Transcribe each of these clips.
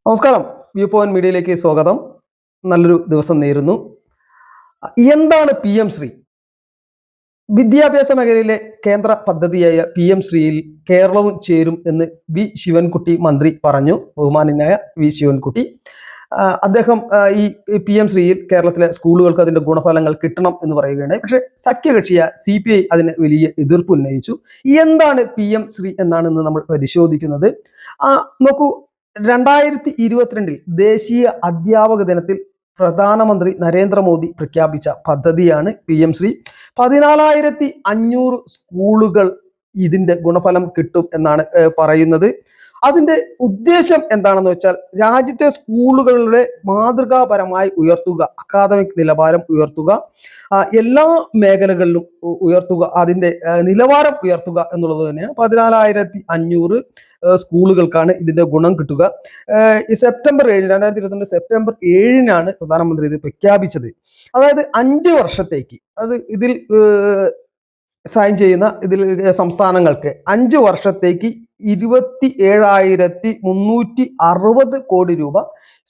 നമസ്കാരം. View point മീഡിയയിലേക്ക് സ്വാഗതം. നല്ലൊരു ദിവസം നേരുന്നു. എന്താണ് PM ശ്രീ? വിദ്യാഭ്യാസ മേഖലയിലെ കേന്ദ്ര പദ്ധതിയായ PM ശ്രീയിൽ കേരളവും ചേരും എന്ന് ശിവൻകുട്ടി മന്ത്രി പറഞ്ഞു. ബഹുമാന്യനായ ശിവൻകുട്ടി അദ്ദേഹം ഈ PM ശ്രീയിൽ കേരളത്തിലെ സ്കൂളുകൾക്ക് അതിന്റെ ഗുണഫലങ്ങൾ കിട്ടണം എന്ന് പറയുകയുണ്ടായി. പക്ഷേ സഖ്യകക്ഷിയ CPI അതിന് വലിയ എതിർപ്പ് ഉന്നയിച്ചു. എന്താണ് PM ശ്രീ എന്നാണ് ഇന്ന് നമ്മൾ പരിശോധിക്കുന്നത്. നോക്കൂ, 2022 ദേശീയ അധ്യാപക ദിനത്തിൽ പ്രധാനമന്ത്രി നരേന്ദ്രമോദി പ്രഖ്യാപിച്ച പദ്ധതിയാണ് PM ശ്രീ. 14,500 സ്കൂളുകൾ ഇതിന്റെ ഗുണഫലം കിട്ടും എന്നാണ് പറയുന്നത്. അതിന്റെ ഉദ്ദേശം എന്താണെന്ന് വെച്ചാൽ രാജ്യത്തെ സ്കൂളുകളുടെ മാതൃകാപരമായി ഉയർത്തുക, അക്കാദമിക് നിലവാരം ഉയർത്തുക, എല്ലാ മേഖലകളിലും ഉയർത്തുക, അതിന്റെ നിലവാരം ഉയർത്തുക എന്നുള്ളത് തന്നെയാണ്. 14,500 സ്കൂളുകൾക്കാണ് ഇതിന്റെ ഗുണം കിട്ടുക. സെപ്റ്റംബർ 2022 സെപ്റ്റംബർ 7 പ്രധാനമന്ത്രി ഇത് പ്രഖ്യാപിച്ചത്. അതായത് 5 വർഷത്തേക്ക് ഇതിൽ സൈൻ ചെയ്യുന്ന സംസ്ഥാനങ്ങൾക്ക് 5 വർഷത്തേക്ക് 27,360 കോടി രൂപ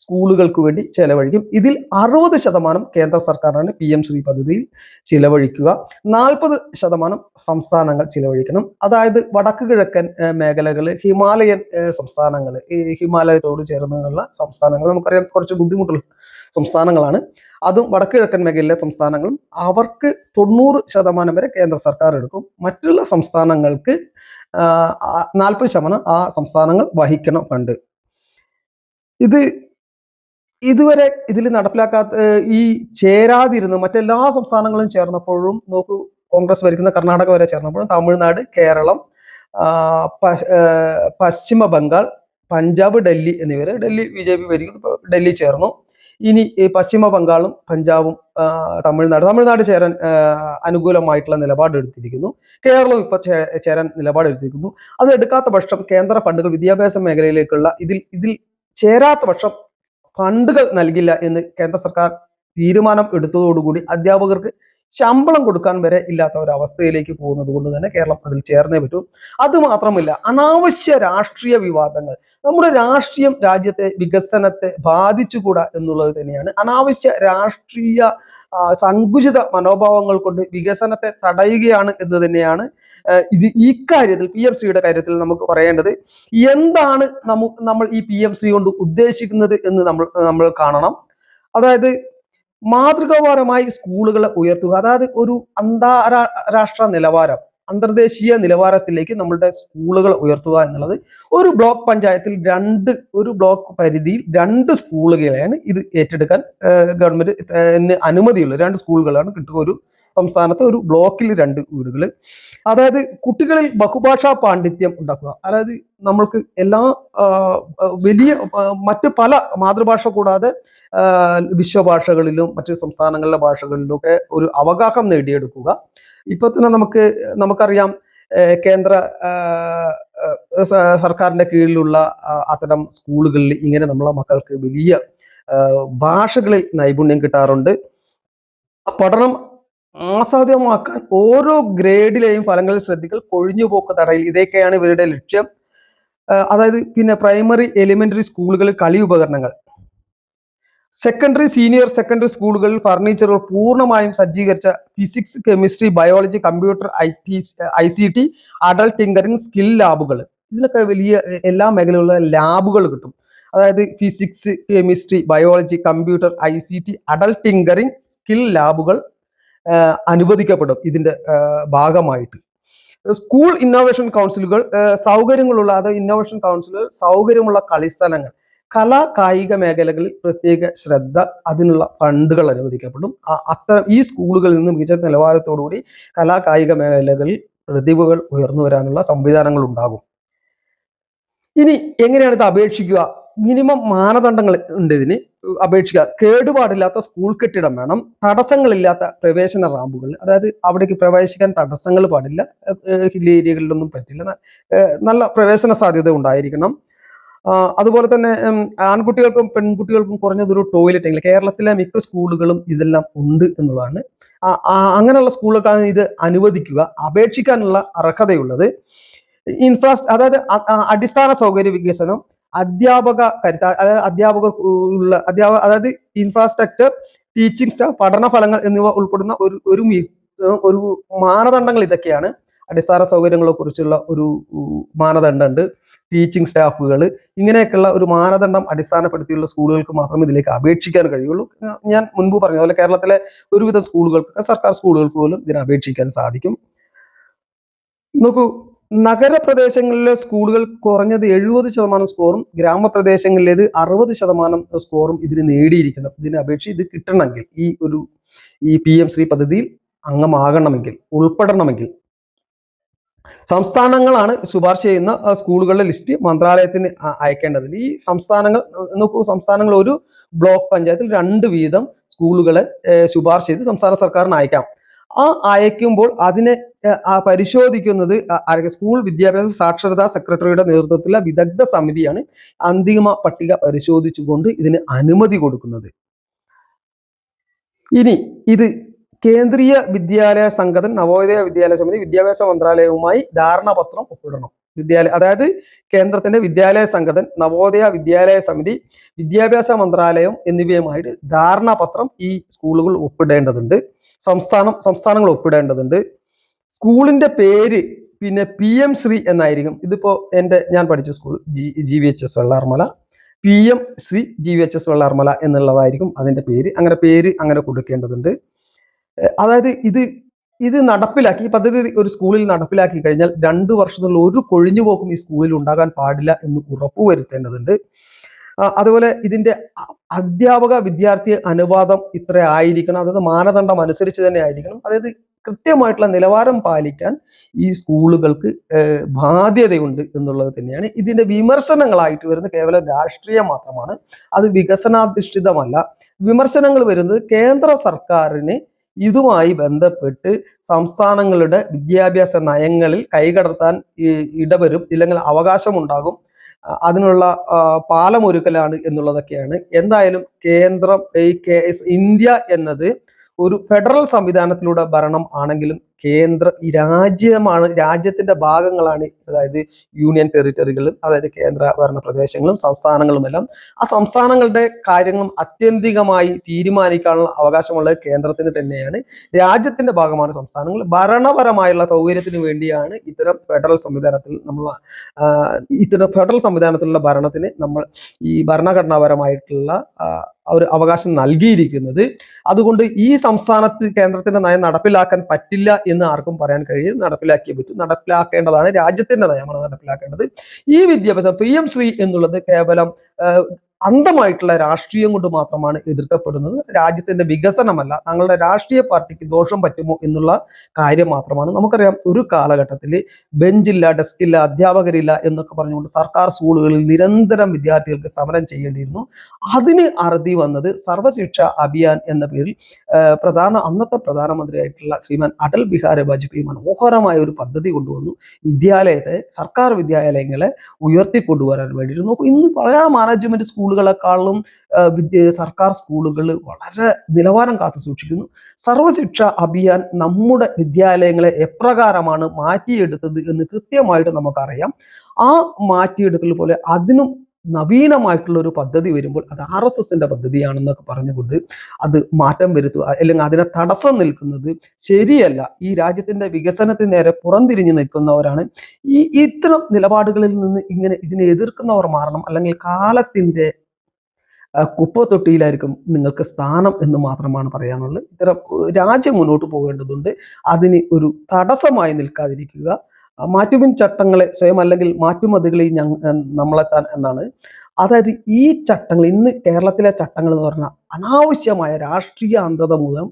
സ്കൂളുകൾക്ക് വേണ്ടി ചെലവഴിക്കും. ഇതിൽ 60% കേന്ദ്ര സർക്കാരാണ് PM ശ്രീ പദ്ധതിയിൽ ചിലവഴിക്കുക. 40% സംസ്ഥാനങ്ങൾ ചിലവഴിക്കണം. അതായത് വടക്ക് കിഴക്കൻ മേഖലകൾ, ഹിമാലയൻ സംസ്ഥാനങ്ങൾ, ഈ ഹിമാലയത്തോട് ചേർന്നുള്ള സംസ്ഥാനങ്ങൾ, നമുക്കറിയാം കുറച്ച് ബുദ്ധിമുട്ടുള്ള സംസ്ഥാനങ്ങളാണ്. അതും വടക്ക് കിഴക്കൻ മേഖലയിലെ സംസ്ഥാനങ്ങളും അവർക്ക് 90% വരെ കേന്ദ്ര സർക്കാർ എടുക്കും. മറ്റുള്ള സംസ്ഥാനങ്ങൾക്ക് 40% ആ സംസ്ഥാനങ്ങൾ വഹിക്കണം ഫണ്ട്. ഇതുവരെ ഇതിൽ നടപ്പിലാക്കാത്ത, ഈ ചേരാതിരുന്ന് മറ്റെല്ലാ സംസ്ഥാനങ്ങളും ചേർന്നപ്പോഴും, നോക്കൂ, കോൺഗ്രസ് ഭരിക്കുന്ന കർണാടക വരെ ചേർന്നപ്പോഴും തമിഴ്നാട്, കേരളം, പശ്ചിമ ബംഗാൾ, പഞ്ചാബ്, ഡൽഹി എന്നിവരെ, ഡൽഹി BJP ഭരിക്കുന്നു, ഡൽഹി ചേർന്നു. ഇനി പശ്ചിമ ബംഗാളും പഞ്ചാബും തമിഴ്നാട് ചേരാൻ അനുകൂലമായിട്ടുള്ള നിലപാടെടുത്തിരിക്കുന്നു. കേരളം ഇപ്പൊ ചേരാൻ നിലപാടെടുത്തിരിക്കുന്നു. അത് എടുക്കാത്ത പക്ഷം കേന്ദ്ര ഫണ്ടുകൾ വിദ്യാഭ്യാസ മേഖലയിലേക്കുള്ള ഇതിൽ ചേരാത്ത പക്ഷം ഫണ്ടുകൾ നൽകില്ല എന്ന് കേന്ദ്ര സർക്കാർ തീരുമാനം എടുത്തതോടുകൂടി അധ്യാപകർക്ക് ശമ്പളം കൊടുക്കാൻ വരെ ഇല്ലാത്ത ഒരവസ്ഥയിലേക്ക് പോകുന്നത് കൊണ്ട് തന്നെ കേരളം അതിൽ ചേർന്നേ പറ്റൂ. അതുമാത്രമല്ല, അനാവശ്യ രാഷ്ട്രീയ വിവാദങ്ങൾ, നമ്മുടെ രാഷ്ട്രീയം രാജ്യത്തെ വികസനത്തെ ബാധിച്ചുകൂടാ എന്നുള്ളത് തന്നെയാണ്. അനാവശ്യ രാഷ്ട്രീയ സങ്കുചിത മനോഭാവങ്ങൾ കൊണ്ട് വികസനത്തെ തടയുകയാണ് എന്ന് തന്നെയാണ് ഈ കാര്യത്തിൽ, PM ശ്രീയുടെ കാര്യത്തിൽ നമുക്ക് പറയേണ്ടത്. എന്താണ് നമ്മൾ ഈ PM ശ്രീ കൊണ്ട് ഉദ്ദേശിക്കുന്നത് എന്ന് നമ്മൾ കാണണം. അതായത് മാതൃകാപരമായി സ്കൂളുകളെ ഉയർത്തുക, അതായത് ഒരു അന്താരാഷ്ട്ര നിലവാരം, അന്തർദേശീയ നിലവാരത്തിലേക്ക് നമ്മളുടെ സ്കൂളുകൾ ഉയർത്തുക എന്നുള്ളത്. ഒരു ബ്ലോക്ക് പഞ്ചായത്തിൽ ഒരു ബ്ലോക്ക് പരിധിയിൽ 2 സ്കൂളുകളെയാണ് ഇത് ഏറ്റെടുക്കാൻ ഗവൺമെന്റ് അനുമതിയുള്ളത്. 2 സ്കൂളുകളാണ് കിട്ടുക ഒരു സംസ്ഥാനത്ത്. ഒരു ബ്ലോക്കിൽ 2 വീടുകൾ. അതായത് കുട്ടികളിൽ ബഹുഭാഷാ പാണ്ഡിത്യം ഉണ്ടാക്കുക. അതായത് നമ്മൾക്ക് എല്ലാ മറ്റ് പല മാതൃഭാഷ കൂടാതെ വിശ്വഭാഷകളിലും മറ്റ് സംസ്ഥാനങ്ങളിലെ ഭാഷകളിലും ഒക്കെ ഒരു അവഗാഹം നേടിയെടുക്കുക. ഇപ്പൊ തന്നെ നമുക്കറിയാം, കേന്ദ്ര സർക്കാരിന്റെ കീഴിലുള്ള അത്തരം സ്കൂളുകളിൽ ഇങ്ങനെ നമ്മളെ മക്കൾക്ക് വലിയ ഭാഷകളിൽ നൈപുണ്യം കിട്ടാറുണ്ട്. പഠനം ആസ്വാദ്യമാക്കാൻ ഓരോ ഗ്രേഡിലെയും ഫലങ്ങളിൽ ശ്രദ്ധിക്കൽ, കൊഴിഞ്ഞുപോക്ക് തടയൽ, ഇതൊക്കെയാണ് ഇവരുടെ ലക്ഷ്യം. അതായത് പിന്നെ പ്രൈമറി, എലിമെന്ററി സ്കൂളുകളിൽ കളി ഉപകരണങ്ങൾ, സീനിയർ സെക്കൻഡറി സ്കൂളുകളിൽ ഫർണിച്ചറുകൾ പൂർണ്ണമായും സജ്ജീകരിച്ച physics, chemistry, biology, computer, ICT, adult tinkering, skill ലാബുകൾ, ഇതിനൊക്കെ വലിയ എല്ലാ മേഖലയിലുള്ള ലാബുകൾ കിട്ടും. അതായത് physics, chemistry, biology, computer, ICT, adult tinkering, skill ലാബുകൾ അനുവദിക്കപ്പെടും ഇതിന്റെ ഭാഗമായിട്ട്. സ്കൂൾ ഇന്നോവേഷൻ കൗൺസിലുകൾ, ഇന്നോവേഷൻ കൗൺസിലുകൾ, സൗകര്യമുള്ള കളിസ്ഥലങ്ങൾ, കലാ കായിക മേഖലകളിൽ പ്രത്യേക ശ്രദ്ധ, അതിനുള്ള ഫണ്ടുകൾ അനുവദിക്കപ്പെടും. ഈ സ്കൂളുകളിൽ നിന്ന് മികച്ച നിലവാരത്തോടുകൂടി കലാ കായിക മേഖലകളിൽ പ്രതിഭകൾ ഉയർന്നു വരാനുള്ള സംവിധാനങ്ങൾ ഉണ്ടാകും. ഇനി എങ്ങനെയാണ് ഇത് അപേക്ഷിക്കുക? മിനിമം മാനദണ്ഡങ്ങൾ ഉണ്ട് ഇതിന് അപേക്ഷിക്കുക. കേടുപാടില്ലാത്ത സ്കൂൾ കെട്ടിടം വേണം. തടസ്സങ്ങളില്ലാത്ത പ്രവേശന റാമ്പുകൾ, അതായത് അവിടേക്ക് പ്രവേശിക്കാൻ തടസ്സങ്ങൾ പാടില്ല. ഹിൽ ഏരിയകളിലൊന്നും പറ്റില്ല. നല്ല പ്രവേശന സാധ്യത ഉണ്ടായിരിക്കണം. അതുപോലെ തന്നെ ആൺകുട്ടികൾക്കും പെൺകുട്ടികൾക്കും കുറഞ്ഞതൊരു ടോയ്ലറ്റ് എങ്കിലും, കേരളത്തിലെ മിക്ക സ്കൂളുകളും ഇതെല്ലാം ഉണ്ട് എന്നുള്ളതാണ്. അങ്ങനെയുള്ള സ്കൂളുകൾക്കാണ് ഇത് അനുവദിക്കുക, അപേക്ഷിക്കാനുള്ള അർഹതയുള്ളത്. അതായത് അടിസ്ഥാന സൗകര്യ വികസനം, അധ്യാപക കരുത്ത, അതായത് അധ്യാപകർ ഉള്ള അതായത് ഇൻഫ്രാസ്ട്രക്ചർ, ടീച്ചിങ് സ്റ്റാഫ്, പഠന ഫലങ്ങൾ എന്നിവ ഉൾപ്പെടുന്ന ഒരു മാനദണ്ഡങ്ങൾ ഇതൊക്കെയാണ്. അടിസ്ഥാന സൗകര്യങ്ങളെ കുറിച്ചുള്ള ഒരു മാനദണ്ഡമുണ്ട്, ടീച്ചിങ് സ്റ്റാഫുകൾ, ഇങ്ങനെയൊക്കെയുള്ള ഒരു മാനദണ്ഡം അടിസ്ഥാനപ്പെടുത്തിയുള്ള സ്കൂളുകൾക്ക് മാത്രമേ ഇതിലേക്ക് അപേക്ഷിക്കാൻ കഴിയുള്ളൂ. ഞാൻ മുൻപ് പറഞ്ഞ പോലെ കേരളത്തിലെ ഒരുവിധ സ്കൂളുകൾക്ക്, സർക്കാർ സ്കൂളുകൾക്ക് പോലും ഇതിന് അപേക്ഷിക്കാൻ സാധിക്കും. നോക്കൂ, നഗരപ്രദേശങ്ങളിലെ സ്കൂളുകൾ കുറഞ്ഞത് 70% സ്കോറും ഗ്രാമപ്രദേശങ്ങളിലേത് 60% സ്കോറും ഇതിന് നേടിയിരിക്കണം. ഇതിന് അപേക്ഷിച്ച് ഇത് കിട്ടണമെങ്കിൽ, ഈ PM ശ്രീ പദ്ധതിയിൽ അംഗമാകണമെങ്കിൽ, ഉൾപ്പെടണമെങ്കിൽ സംസ്ഥാനങ്ങളാണ് ശുപാർശ ചെയ്യുന്ന സ്കൂളുകളുടെ ലിസ്റ്റ് മന്ത്രാലയത്തിന് അയക്കേണ്ടത്. ഈ സംസ്ഥാനങ്ങൾ നോക്കൂ, സംസ്ഥാനങ്ങൾ ഒരു ബ്ലോക്ക് പഞ്ചായത്തിൽ 2 വീതം സ്കൂളുകളെ ശുപാർശ ചെയ്ത് സംസ്ഥാന സർക്കാരിന് അയക്കാം. ആ അയക്കുമ്പോൾ അതിനെ പരിശോധിക്കുന്നത് സ്കൂൾ വിദ്യാഭ്യാസ സാക്ഷരതാ സെക്രട്ടറിയുടെ നേതൃത്വത്തിലുള്ള വിദഗ്ധ സമിതിയാണ്. അന്തിമ പട്ടിക പരിശോധിച്ചുകൊണ്ട് ഇതിന് അനുമതി കൊടുക്കുന്നത്. ഇനി ഇത് കേന്ദ്രീയ വിദ്യാലയ സംഘടന, നവോദയ വിദ്യാലയ സമിതി, വിദ്യാഭ്യാസ മന്ത്രാലയവുമായി ധാരണാപത്രം ഒപ്പിടണം. അതായത് കേന്ദ്രത്തിന്റെ വിദ്യാലയ സംഘടന, നവോദയ വിദ്യാലയ സമിതി, വിദ്യാഭ്യാസ മന്ത്രാലയം എന്നിവയുമായിട്ട് ധാരണാപത്രം ഈ സ്കൂളുകൾ ഒപ്പിടേണ്ടതുണ്ട്. സംസ്ഥാനങ്ങൾ ഒപ്പിടേണ്ടതുണ്ട്. സ്കൂളിന്റെ പേര് പിന്നെ PM ശ്രീ എന്നായിരിക്കും. ഇതിപ്പോ ഞാൻ പഠിച്ച school GVHS Vellarmala, PM Shri GVHS Vellarmala എന്നുള്ളതായിരിക്കും അതിന്റെ പേര്. അങ്ങനെ കൊടുക്കേണ്ടതുണ്ട്. അതായത് ഇത് നടപ്പിലാക്കി, ഈ പദ്ധതി ഒരു സ്കൂളിൽ നടപ്പിലാക്കി കഴിഞ്ഞാൽ 2 വർഷത്തിനുള്ള ഒരു കൊഴിഞ്ഞുപോക്കും ഈ സ്കൂളിൽ ഉണ്ടാകാൻ പാടില്ല എന്ന് ഉറപ്പുവരുത്തേണ്ടതുണ്ട്. അതുപോലെ ഇതിന്റെ അധ്യാപക വിദ്യാർത്ഥി അനുപാതം ഇത്ര ആയിരിക്കണം, അതായത് മാനദണ്ഡം അനുസരിച്ച് തന്നെ ആയിരിക്കണം. അതായത് കൃത്യമായിട്ടുള്ള നിലവാരം പാലിക്കാൻ ഈ സ്കൂളുകൾക്ക് ബാധ്യതയുണ്ട് എന്നുള്ളത് തന്നെയാണ്. ഇതിന്റെ വിമർശനങ്ങളായിട്ട് വരുന്നത് കേവലം രാഷ്ട്രീയം മാത്രമാണ്, അത് വികസനാധിഷ്ഠിതമല്ല. വിമർശനങ്ങൾ വരുന്നത് കേന്ദ്ര സർക്കാരിന് ഇതുമായി ബന്ധപ്പെട്ട് സംസ്ഥാനങ്ങളുടെ വിദ്യാഭ്യാസ നയങ്ങളിൽ കൈകടത്താൻ ഇടവരും, ഇല്ലെങ്കിൽ അവകാശമുണ്ടാകും, അതിനുള്ള പാലമൊരുക്കലാണ് എന്നുള്ളതൊക്കെയാണ്. എന്തായാലും ഇന്ത്യ എന്നത് ഒരു ഫെഡറൽ സംവിധാനത്തിലൂടെ ഭരണം ആണെങ്കിലും ഈ രാജ്യത്തിന്റെ ഭാഗങ്ങളാണ്, അതായത് യൂണിയൻ ടെറിട്ടറികളും, അതായത് കേന്ദ്ര ഭരണ പ്രദേശങ്ങളും സംസ്ഥാനങ്ങളുമെല്ലാം. ആ സംസ്ഥാനങ്ങളുടെ കാര്യങ്ങളും അത്യന്തികമായി തീരുമാനിക്കാനുള്ള അവകാശമുള്ളത് കേന്ദ്രത്തിന് തന്നെയാണ്. രാജ്യത്തിന്റെ ഭാഗമാണ് സംസ്ഥാനങ്ങൾ. ഭരണപരമായുള്ള സൗകര്യത്തിന് വേണ്ടിയാണ് ഇത്തരം ഫെഡറൽ സംവിധാനത്തിലുള്ള ഭരണത്തിന് നമ്മൾ ഈ ഭരണഘടനാപരമായിട്ടുള്ള ഒരു അവകാശം നൽകിയിരിക്കുന്നത്. അതുകൊണ്ട് ഈ സംസ്ഥാനത്ത് കേന്ദ്രത്തിന്റെ നയം നടപ്പിലാക്കാൻ പറ്റില്ല എന്ന് ആർക്കും പറയാൻ കഴിയും. നടപ്പിലാക്കിയേ പറ്റൂ. നടപ്പിലാക്കേണ്ടതാണ്, രാജ്യത്തിന്റെ നയമാണ് നടപ്പിലാക്കേണ്ടത്. ഈ വിദ്യാഭ്യാസം PM ശ്രീ എന്നുള്ളത് കേവലം അന്ധമായിട്ടുള്ള രാഷ്ട്രീയം കൊണ്ട് മാത്രമാണ് എതിർക്കപ്പെടുന്നത്. രാജ്യത്തിന്റെ വികസനമല്ല, തങ്ങളുടെ രാഷ്ട്രീയ പാർട്ടിക്ക് ദോഷം പറ്റുമോ എന്നുള്ള കാര്യം മാത്രമാണ്. നമുക്കറിയാം, ഒരു കാലഘട്ടത്തിൽ ബെഞ്ചില്ല, ഡെസ്കില്ല, അധ്യാപകരില്ല എന്നൊക്കെ പറഞ്ഞുകൊണ്ട് സർക്കാർ സ്കൂളുകളിൽ നിരന്തരം വിദ്യാർത്ഥികൾക്ക് സമരം ചെയ്യേണ്ടിയിരുന്നു. അതിന് അറുതി വന്നത് സർവശിക്ഷ അഭിയാൻ എന്ന പേരിൽ അന്നത്തെ പ്രധാനമന്ത്രിയായിട്ടുള്ള ശ്രീമാൻ അടൽ ബിഹാരി വാജ്പേയി മനോഹരമായ ഒരു പദ്ധതി കൊണ്ടുവന്നു. സർക്കാർ വിദ്യാലയങ്ങളെ ഉയർത്തിക്കൊണ്ടുവരാൻ വേണ്ടിയിട്ട്. നോക്കൂ, ഇന്ന് പല മാനേജ്മെന്റ് സ്കൂളുകളെക്കാളും സർക്കാർ സ്കൂളുകൾ വളരെ നിലവാരം കാത്തു സൂക്ഷിക്കുന്നു. സർവശിക്ഷ അഭിയാൻ നമ്മുടെ വിദ്യാലയങ്ങളെ എപ്രകാരമാണ് മാറ്റിയെടുത്തത് എന്ന് കൃത്യമായിട്ട് നമുക്കറിയാം. ആ മാറ്റിയെടുക്കൽ പോലെ അതിനും നവീനമായിട്ടുള്ള ഒരു പദ്ധതി വരുമ്പോൾ അത് RSSന്റെ പദ്ധതിയാണെന്നൊക്കെ പറഞ്ഞുകൊണ്ട് അത് മാറ്റം വരുത്തുക, അല്ലെങ്കിൽ അതിനെ തടസ്സം നിൽക്കുന്നത് ശരിയല്ല. ഈ രാജ്യത്തിന്റെ വികസനത്തിന് നേരെ പുറംതിരിഞ്ഞു നിൽക്കുന്നവരാണ്. ഇത്തരം നിലപാടുകളിൽ നിന്ന് ഇതിനെ എതിർക്കുന്നവർ മാറണം, അല്ലെങ്കിൽ കാലത്തിന്റെ കുപ്പത്തൊട്ടിയിലായിരിക്കും നിങ്ങൾക്ക് സ്ഥാനം എന്ന് മാത്രമാണ് പറയാനുള്ളത്. ഇത്തരം രാജ്യം മുന്നോട്ട് പോകേണ്ടതുണ്ട്. അതിന് ഒരു തടസ്സമായി നിൽക്കാതിരിക്കുക. മാറ്റുമിൻ ചട്ടങ്ങളെ സ്വയം, അല്ലെങ്കിൽ മാറ്റുമതികളെ നമ്മളെത്താൻ എന്നാണ്. അതായത് ഈ ചട്ടങ്ങൾ, ഇന്ന് കേരളത്തിലെ ചട്ടങ്ങൾ എന്ന് പറഞ്ഞാൽ അനാവശ്യമായ രാഷ്ട്രീയ അന്ധത മൂലം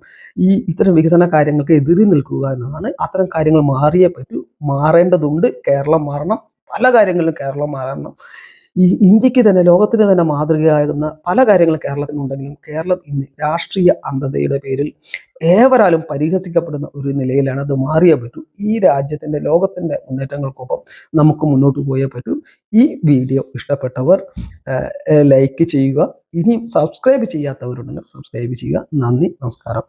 ഇത്തരം വികസന കാര്യങ്ങൾക്ക് എതിരി നിൽക്കുക എന്നതാണ്. അത്തരം കാര്യങ്ങൾ മാറിയേ പറ്റൂ, മാറേണ്ടതുണ്ട്. കേരളം മാറണം, പല കാര്യങ്ങളിലും കേരളം മാറണം. ഈ ഇന്ത്യക്ക് തന്നെ, ലോകത്തിന് തന്നെ മാതൃകയാകുന്ന പല കാര്യങ്ങളും കേരളത്തിനുണ്ടെങ്കിലും കേരളം ഇന്ന് രാഷ്ട്രീയ അന്ധതയുടെ പേരിൽ ഏവരാലും പരിഹസിക്കപ്പെടുന്ന ഒരു നിലയിലാണ്. അത് മാറിയേ പറ്റൂ. ഈ രാജ്യത്തിന്റെ, ലോകത്തിന്റെ മുന്നേറ്റങ്ങൾക്കൊപ്പം നമുക്ക് മുന്നോട്ട് പോയേ പറ്റൂ. ഈ വീഡിയോ ഇഷ്ടപ്പെട്ടവർ ലൈക്ക് ചെയ്യുക. ഇനിയും സബ്സ്ക്രൈബ് ചെയ്യാത്തവരുണ്ടെങ്കിൽ സബ്സ്ക്രൈബ് ചെയ്യുക. നന്ദി, നമസ്കാരം.